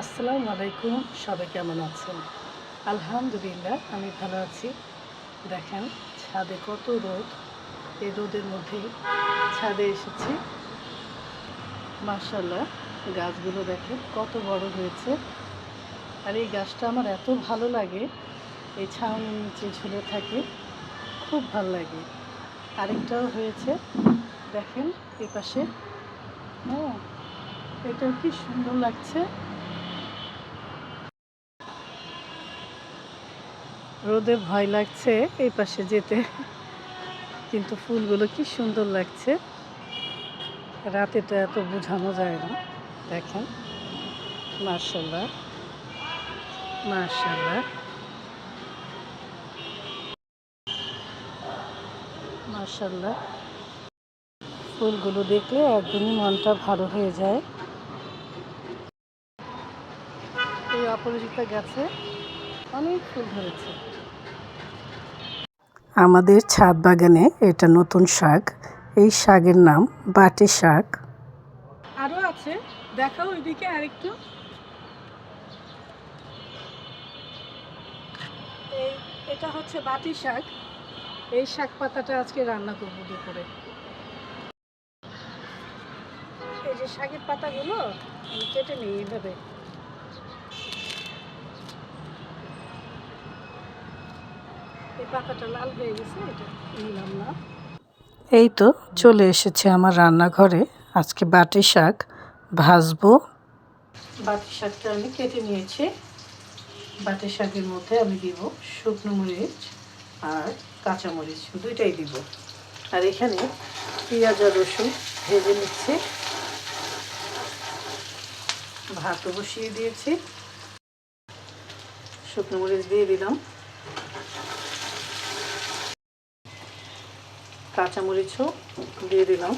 আসসালামু আলাইকুম, সবাই কেমন আছেন? আলহামদুলিল্লাহ আমি ভালো আছি। দেখেন ছাদে কত রোদ, এই রোদের মধ্যেই ছাদে এসেছি। মাশাআল্লাহ, গাছগুলো দেখেন কত বড় হয়েছে। আর এই গাছটা আমার এত ভালো লাগে, এই ছাউনির নিচে ঝুলে থাকে, খুব ভালো লাগে। আরেকটাও হয়েছে, দেখেন এই পাশে। হ্যাঁ, এটাও কি সুন্দর লাগছে। রোদে ভয় লাগছে এই পাশে যেতে, কিন্তু ফুলগুলো কি সুন্দর লাগছে। রাতে তো এত বোঝানো যায় না। দেখেন, মাশাআল্লাহ মাশাআল্লাহ মাশাআল্লাহ, ফুলগুলো দেখলে একদমই মনটা ভালো হয়ে যায়। এই অপরাজিতা গাছে অনেক ফুল ধরেছে। আমাদের ছাদ বাগানে এটা নতুন শাক। এই শাকের নাম বাটি শাক। আরও আছে, দেখাও ওইদিকে আরেকটু। এটা হচ্ছে বাটি শাক। এই শাক পাতাটা আজকে রান্না করবো দুপুরে। এই যে শাকের পাতাগুলো আমি কেটে নিই এইভাবে। এই পাতাটা লাল হয়ে গেছে, এটা নিলাম না। এই তো চলে এসেছে আমার রান্নাঘরে। আজকে বাটি শাক ভাজবো। বাটি শাকটা আমি কেটে নিয়েছি। বাটি শাকের মধ্যে আমি দিব শুকনো মরিচ আর কাঁচামরিচ, দুইটাই দিব। আর এখানে পেঁয়াজ আর রসুন ভেজে নিচ্ছি। ভাতও বসিয়ে দিয়েছি, শুকনো মরিচ দিয়ে দিলাম, কাঁচামরিচও দিয়ে দিলাম,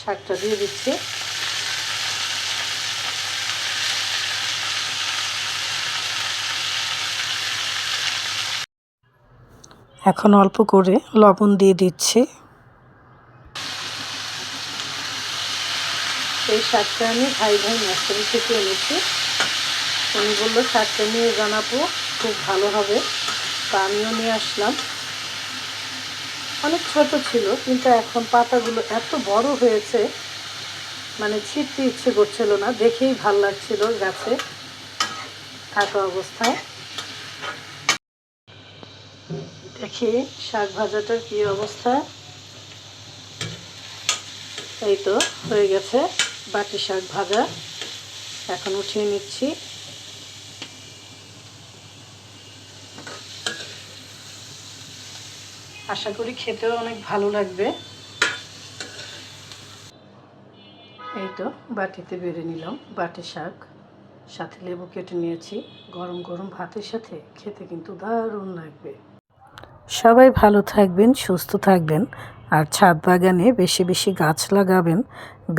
শাকটা দিয়ে দিচ্ছি। এখন অল্প করে লবণ দিয়ে দিচ্ছি। এই শাকটা আমি ভাই নার্সারি থেকে এনেছি। উনি বললো শাকটা নিয়ে জানাবো, খুব ভালো হবে। তা আমিও নিয়ে আসলাম। অনেক ছোট ছিল, কিন্তু এখন পাতাগুলো এত বড় হয়েছে, মানে ছিঁড়তে ইচ্ছে করছিল না, দেখেই ভাল লাগছিল গাছে থাকা অবস্থায়। দেখি শাক ভাজাটার কি অবস্থা। এই তো হয়ে গেছে বাটি শাক ভাজা। এখন উঠিয়ে নিচ্ছি। আশা করি খেতেও অনেক ভালো লাগবে। এই তো বাটিতে বেড়ে নিলাম বাটি শাক, সাথে লেবু কেটে নিয়েছি। গরম গরম ভাতের সাথে খেতে কিন্তু দারুণ লাগবে। সবাই ভালো থাকবেন, সুস্থ থাকবেন, আর ছাদ বাগানে বেশি বেশি গাছ লাগাবেন।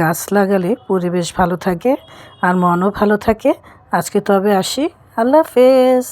গাছ লাগালে পরিবেশ ভালো থাকে আর মনও ভালো থাকে। আজকে তবে আসি, আল্লাহ হাফেজ।